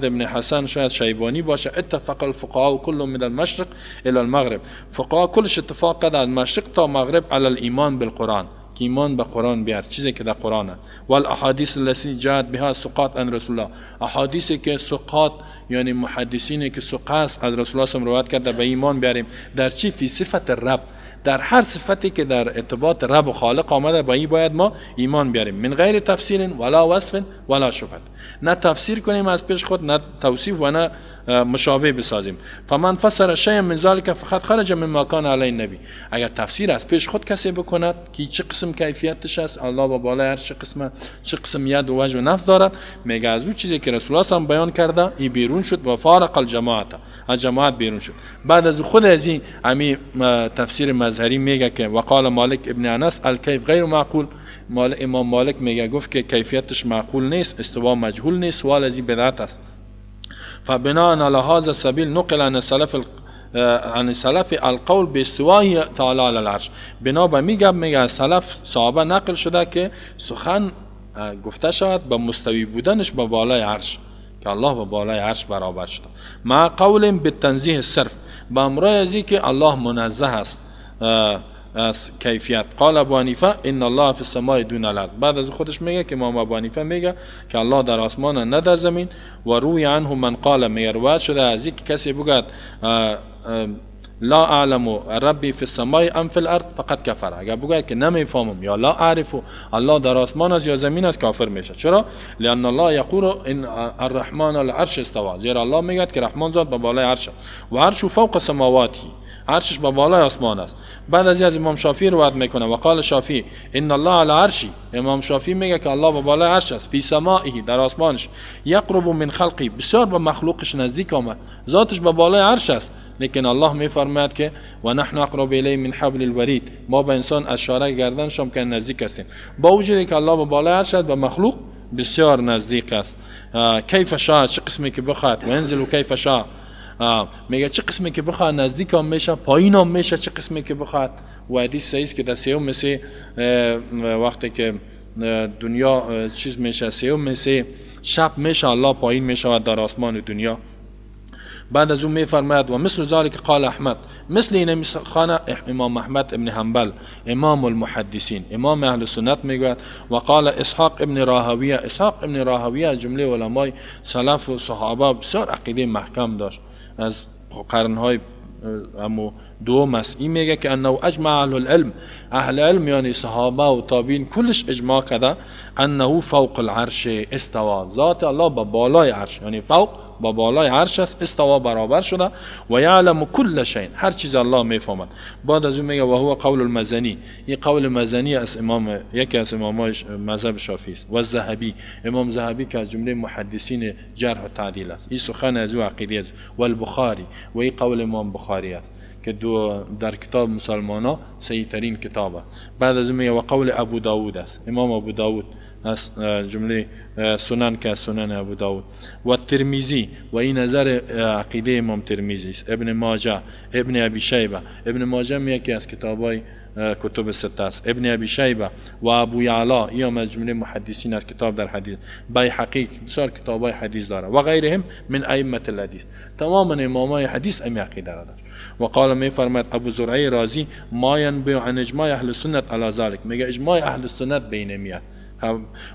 ابن حسن شاید شیبانی باشه اتفق الفقهاء كل من المشرق الى المغرب. فقها کلش اتفاق کرده از مشرق تا مغرب علی الایمان بالقرآن که ایمان به قرآن بیار چیزی که در قرآن است. و الاحادیث التي جاءت بها ثقات عن رسول الله. احادیثی که ثقات یعنی محدثینی که ثقه است از رسول الله روایت کرده به ایمان بیاریم. در چی؟ فی صفت رب. در هر صفتی که در ارتباط رب و خالق آمده با این باید ما ایمان بیاریم. من غیر تفسیر ولا وصف ولا شبهه. نه تفسیر کنیم از پیش خود نه توصیف و نه مشابه بسازیم. فمن فسر شیئا من ذلك فقط خرج مما كان علی النبی. اگر تفسیر از پیش خود کسی بکند که چه قسم کیفیتش است الله با بالای هر چه قسم ید و وجه و نفس دارد میگه از اون چیزی که رسول الله هم بیان کرده این بیرون شد و فارق الجماعت. از جماعت بیرون شد. بعد از خود از این تفسیر مظهری میگه که وقال مالک ابن انس الکیف غیر معقول. امام مالک میگه گفت که کیفیتش معقول نیست استوا مجهول نیست سوال از این بدعت است. فبناء على هذا السبيل نقل عن السلف القول باستواء تعالی علی العرش. بنا به میگه سلف صحابه نقل شده که سخن گفته شود به مستوی بودنش به بالای عرش که الله به بالای عرش برابر شده. مع قول بالتنزیه صرف. با امرای ازی که الله منزه است از کیفیت. قال ابو حنیفه ان الله فی السماء دون الارض. بعد از خودش میگه که امام ابو حنیفه میگه که الله در آسمان نه در زمین. و روی عنه من قال میرواد شده از اینکه کسی بگه لا اعلم ربی فی السماء ام فی الارض فقط کفر. اگر بگه که نمیفهمم یا لا اعرف الله در آسمان است یا زمین است کافر میشه. چرا؟ لان الله یقول ان الرحمن على العرش استوى. زیرا الله میگه که رحمان ذات به بالای عرش و عرش فوق سماواته. عرشش به بالای آسمان است. بعد از امام شافعی روایت میکنه و قال شافعی ان الله علی عرشی. امام شافعی میگه که الله به بالای عرش است. فی سمائه در آسمانش. یقرب من خلقی بسیار به مخلوقش نزدیک آمد. ذاتش به بالای عرش است. لیکن الله میفرماید که و نحن اقرب الیه من حبل الورید. ما به انسان از شاره گردنش هم که نزدیک هستیم. با وجودی که الله به بالای عرش است به مخلوق بسیار نزدیک است. کیف شاء چه قسمی که بخواد و انزل کیف شاء. میگه چه قسمی که بخواد نزدیک هم میشه پایین هم میشه چه قسمی که بخواد. و حدیث صحیح است که در سیوم مثل وقتی که دنیا چیز میشه سیوم مثل شب میشه الله پایین میشه در آسمان دنیا. بعد از اون میفرماید و مثل ذلك قال احمد، مثل این خانه امام احمد ابن حنبل امام المحدثین امام اهل سنت میگوید. و قال اسحاق ابن راهویه، اسحاق ابن راهویه جمله علمای سلف و صحابه بسیار عقیده محکم داشت از قرنهای امو دوم است. این میگه که انه اجمع اهل العلم، اهل علم یعنی صحابه و تابعین کلش اجماع کرده انه فوق العرش استوا، ذات الله با بالای عرش، یعنی فوق با بالای عرش است، استوا برابر شده و یعلم کل شیء، هر چیز الله میفهمد. بعد از اون میگه و هو قول المزنی، این قول مزنی از امام، یکی از امامای مذهب شافعی است. و الذهبی، امام ذهبی که از جمله محدثین جرح و تعدیل است، این سخن از او عقیده است. و البخاری، و این قول امام بخاری است که در کتاب مسلمانا صحیح ترین کتابه. بعد از اون میگه و قول ابو داود است، امام ابو داود از جمله سنن که سنن ابو داود. و ترمذی، و این نظر عقیده امام ترمذی است. ابن ماجه، ابن ابی شیبه، ابن ماجه میگه که از کتابای کتب سته است. ابن ابی شیبه و ابو یعلا، یا از جمله محدثین از کتاب در حدیث. بیهقی بسیار کتابای حدیث داره و غیرهم من ائمه الحدیث، تماما امامای حدیث امی عقیده دارند. و قال می فرماید ابو زرعه رازی ما ینبع عن اجماع اهل سنت علی ذلك، میگه اجماع اهل سنت بین میاد.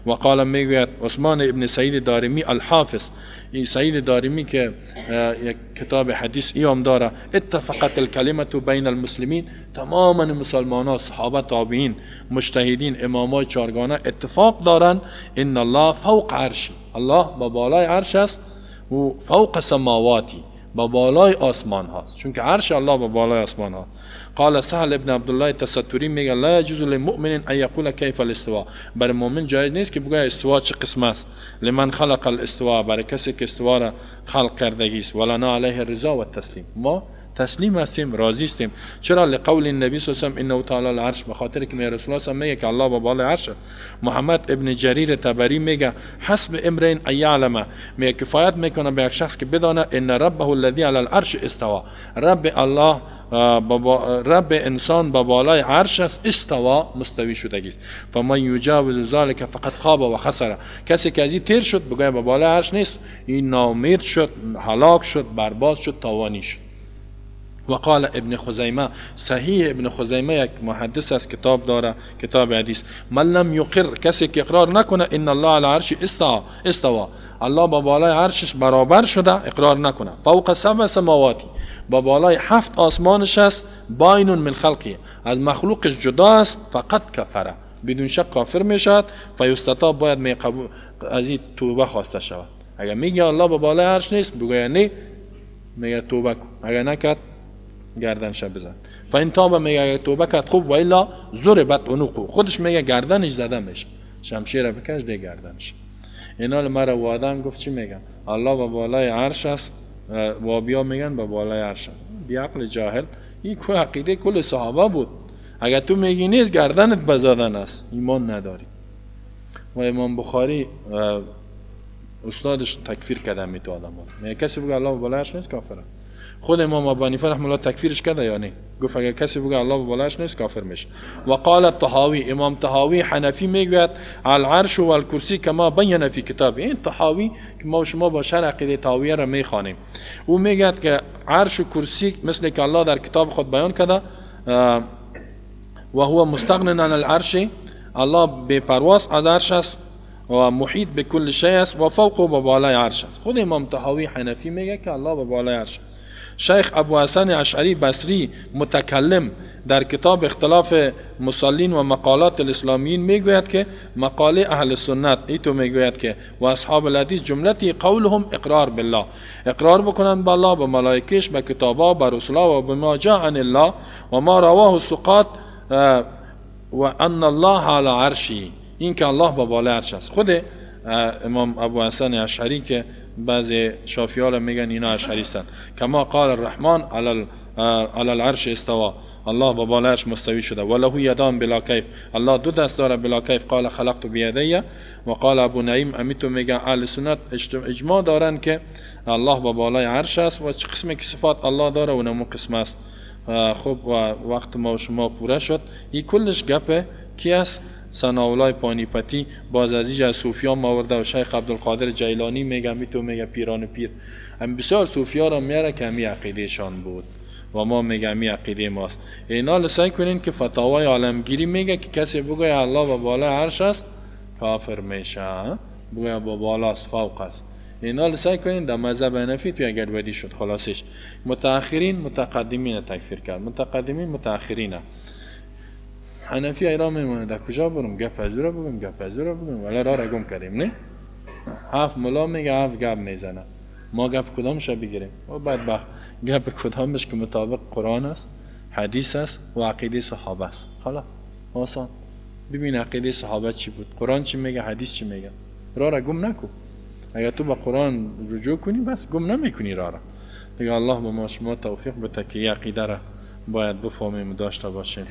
و قال میگوید عثمان ابن سعید دارمی الحافظ، این سعید دارمی که یک کتاب حدیث ایام داره، اتفقت الکلمه بین المسلمین، تماما مسلمانان صحابه تابعین مجتهدین امامای چارگانه اتفاق دارن ان الله فوق عرشی، الله با بالای عرش است و فوق سماواتی، با بالای آسمان هاست، چون که عرش الله با بالای آسمان هاست. قال سهل ابن عبدالله تستوری میگه لا يجوز للمؤمن ان يقول كيف الاستواء، برای مؤمن جایز نیست که بگه استوا چه قسم است. لمن خلق الاستواء، برای کسی که استوا را خلق کردگی است. ولنا علیه الرضا و التسلیم، ما تسلیم هستیم، راضی هستیم. چرا؟ لقول النبی صلی الله علیه و آله انه تعالی العرش، به خاطر که رسول الله میگه که الله با بالای عرش. محمد ابن جریر طبری میگه حسب امرئ ان یعلم، میگه کفایت میکنه به یک شخص که بدانه ان ربه الذی علی العرش استوا، رب الله رب انسان با بالای عرش است، استوا مستوی شدگی است. فمن یجاوز ذلك فقد خاب و خسر، کسی که از این تیر شد بگه با بالای عرش نیست، این ناامید شد، هلاک شد، برباد شد، تاوانی شد. و قال ابن خزیمه، صحیح ابن خزیمه یک محدث از کتاب داره، کتاب حدیث، من لم یقر، کسی که اقرار نکنه ان الله علی عرش استوا، الله با بالای عرشش برابر شده، اقرار نکنه، فوق سبع سماواتی، با بالای 7 آسمانش است، باین من خلقی، از مخلوقش جدا است، فقط کفره، بدون شک کافر میشد. فیستتاب، باید می قبول از این توبه خواسته شود. اگر میگه الله با بالای عرش نیست، بگه نه، میگه توبه کن، اگر نکرد گردنش بزن. فاین تاب، میگه توبه کرد خوب، و الا ضربت عنقه، خودش میگه گردنش زده میشه، شمشیر بکش ده گردنش. اینا مرا و آدم گفت چی میگن؟ الله با بالای عرش است، و بیا میگن با بالای عرش است. بی عقل جاهل، این کو عقیده کل صحابه بود. اگر تو میگی نیست، گردنت بزدن است، ایمان نداری. و امام بخاری استادش تکفیر کرده می تو آدم ها، میگه کسی بگه الله با بالای عرش نیست کافره. خود امام ابو حنیفه رحمه الله تکفیرش کرده یا نه؟ گفت اگر کسی بگه الله با بالایش نیست کافر میشه. و قال الطحاوی، امام طحاوی حنفی میگوید العرش و الکرسی کما بین فی کتاب، این طحاوی که ما و شما با شرح عقیده طحاویه را میخوانیم، او میگه که عرش و کرسی مثل که الله در کتاب خود بیان کرده، و هو مستغن عن العرش، الله بے پرواز از عرش است و محیط به کل شیء است و فوق و بالای عرش است. خود امام طحاوی حنفی میگه که الله با بالای عرش. شیخ ابو حسن اشعری بصری متکلم در کتاب اختلاف مصلین و مقالات الاسلامیین میگوید که مقاله اهل سنت ایتو میگوید که و اصحاب الحدیث جملتی قولهم اقرار بالله، اقرار بکنند بالله، به ملائکهش، به کتابا، به رسولا و بما جاء عن الله و ما رواه الثقات و ان الله علی عرشی، این که الله با بالای عرش است. خود امام ابو حسن اشعری که بعضی شافعی‌ها میگن اینا اشعری هستند، کما قال الرحمن علی العرش استوا، الله با بالایش مستوی شده. وله یدان بلا کیف، الله دو دست داره بلا کیف. قال خلقت بیدی و قال ابو نعیم، امیتو میگن اهل سنت اجماع دارن که الله با بالای عرش است و چه قسمی که صفات الله داره و نمو قسم است. خب و وقت ما و شما پوره شد. این کلش گپ کی است؟ ثناءالله پانیپتی باز از اینجا صوفیان آورده و شیخ عبدالقادر جیلانی میگه می تو میگه پیران پیر هم بسیار صوفیا را میاره که همی عقیده شان بود و ما میگه همی عقیده ماست. اینا سعی کنین که فتاوای عالمگیری میگه که کسی بگه الله و بالا عرش است کافر میشه، بگه با بالاست فوق است. اینا سعی کنین در مذهب حنفی توی اگر بدی شد. خلاصش متأخرین متقدمین تکفیر کرد، متقدمین متأخرین. حنفی ایران میمونه در کجا برم گپ ازوره بگم ولی را گم کردیم نه. هفت ملا میگه هفت گپ میزنه، ما گپ کدامش بگیریم و بعد گپ کدامش که مطابق قرآن است، حدیث است و عقیده صحابه است. حالا آسان ببین عقیده صحابه چی بود، قرآن چی میگه، حدیث چی میگه، را گم نکن. اگر تو با قرآن رجوع کنی بس گم نمیکنی را. دیگه الله به ما شما توفیق بده که عقیده را باید بفهمیم و داشته باشیم.